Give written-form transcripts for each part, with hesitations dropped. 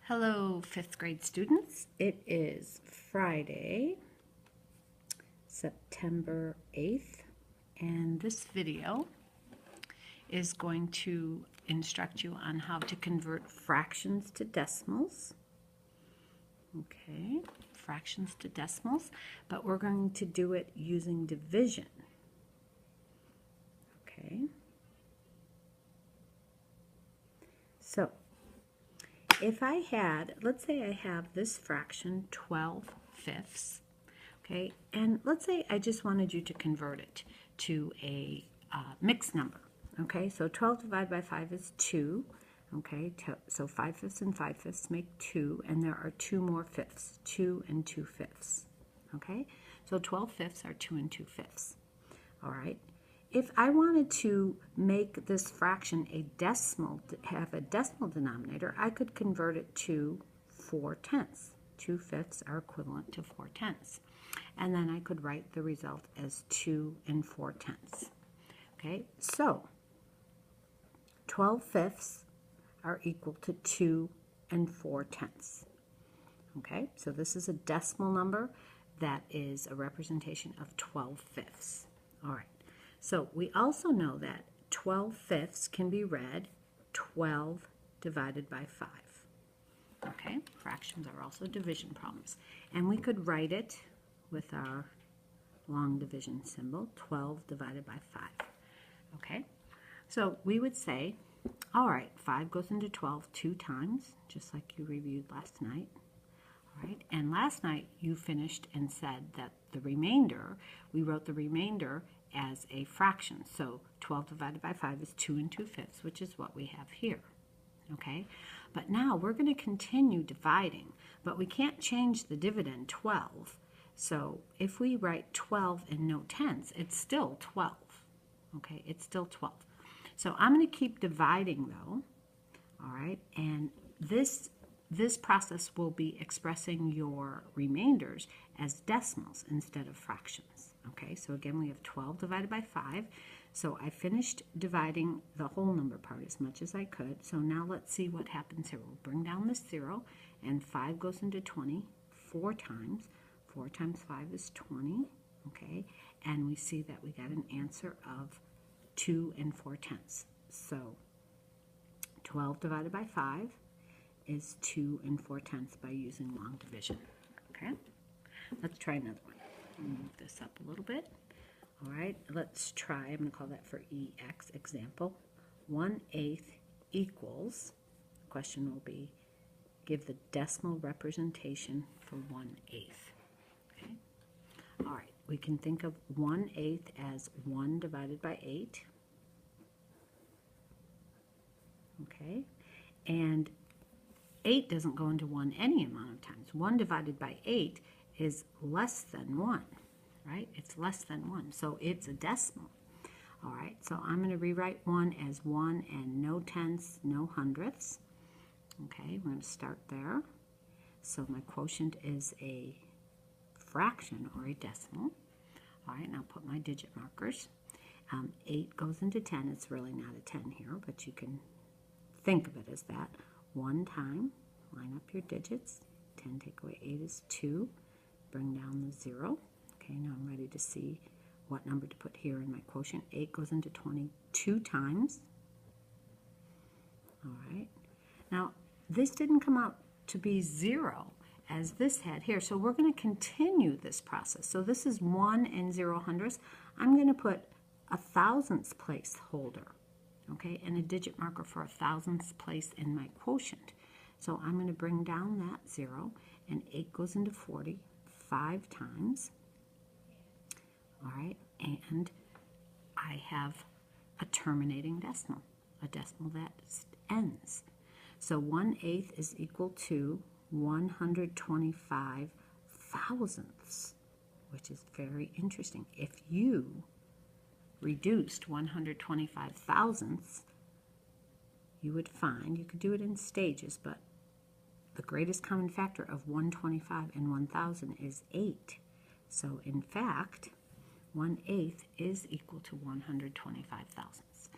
Hello, 5th grade students. It is Friday, September 8th, and this video is going to instruct you on how to convert fractions to decimals. Okay, fractions to decimals, but we're going to do it using division. Okay. So, if I had, let's say I have this fraction 12/5, okay, and let's say I just wanted you to convert it to a mixed number, okay, so 12 divided by 5 is 2, okay, so 5/5 and 5/5 make 2, and there are 2 more fifths, 2 and 2/5, okay, so 12/5 are 2 and 2/5, all right. If I wanted to make this fraction a decimal, have a decimal denominator, I could convert it to 4/10. 2/5 are equivalent to 4/10. And then I could write the result as 2 and 4/10. Okay, so 12/5 are equal to 2 and 4/10. Okay, so this is a decimal number that is a representation of 12/5. All right. So we also know that 12/5 can be read 12 divided by 5. Okay, fractions are also division problems. And we could write it with our long division symbol, 12 divided by 5. Okay, so we would say, all right, 5 goes into 12 2 times, just like you reviewed last night. All right, and last night you finished and said that the remainder, we wrote the remainder as a fraction. So 12 divided by 5 is 2 and 2/5, which is what we have here. Okay, but now we're going to continue dividing, but we can't change the dividend 12. So if we write 12 and no tenths, it's still 12. Okay, it's still 12. So I'm going to keep dividing though. All right, and this process will be expressing your remainders as decimals instead of fractions. Okay, so again, we have 12 divided by 5. So I finished dividing the whole number part as much as I could. So now let's see what happens here. We'll bring down this 0, and 5 goes into 20 4 times. 4 times 5 is 20, okay? And we see that we got an answer of 2 and 4/10. So 12 divided by 5 is 2 and 4/10 by using long division, okay? Let's try another one. Move this up a little bit. All right, let's try, I'm going to call that for EX example. 1/8 equals, the question will be, give the decimal representation for 1/8. Okay. All right, we can think of 1/8 as 1 divided by 8. Okay, and 8 doesn't go into 1 any amount of times. 1 divided by 8 is less than 1, right? It's less than 1, so it's a decimal. All right, so I'm going to rewrite 1 as 1 and no tenths, no hundredths. Okay, we're going to start there. So my quotient is a fraction or a decimal. All right, now put my digit markers. 8 goes into 10. It's really not a 10 here, but you can think of it as that. 1 time, line up your digits. 10 take away 8 is 2. Bring down the 0. Okay, now I'm ready to see what number to put here in my quotient. 8 goes into 20 2 times. All right. Now, this didn't come out to be 0 as this had here, so we're going to continue this process. So this is 1 and 0 hundredths. I'm going to put a thousandths placeholder, okay, and a digit marker for a thousandths place in my quotient. So I'm going to bring down that 0, and 8 goes into 40 5 times. All right, and I have a terminating decimal, a decimal that ends. So 1/8 is equal to 125 thousandths, which is very interesting. If you reduced 125 thousandths, you would find, you could do it in stages, but the greatest common factor of 125 and 1,000 is 8. So in fact, 1/8 is equal to 125 thousandths.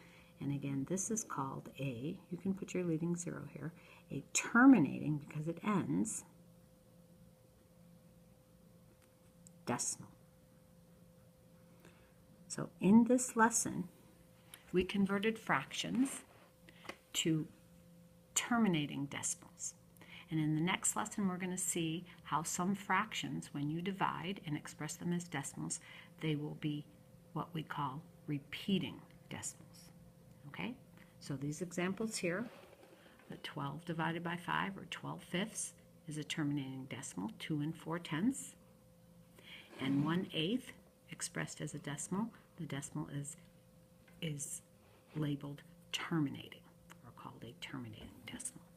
And again, this is called you can put your leading 0 here, a terminating, because it ends, decimal. So in this lesson, we converted fractions to terminating decimals. And in the next lesson, we're going to see how some fractions, when you divide and express them as decimals, they will be what we call repeating decimals. Okay? So these examples here, the 12 divided by 5, or 12/5, is a terminating decimal, 2 4/10. And 1/8 expressed as a decimal, the decimal is labeled terminating, or called a terminating decimal.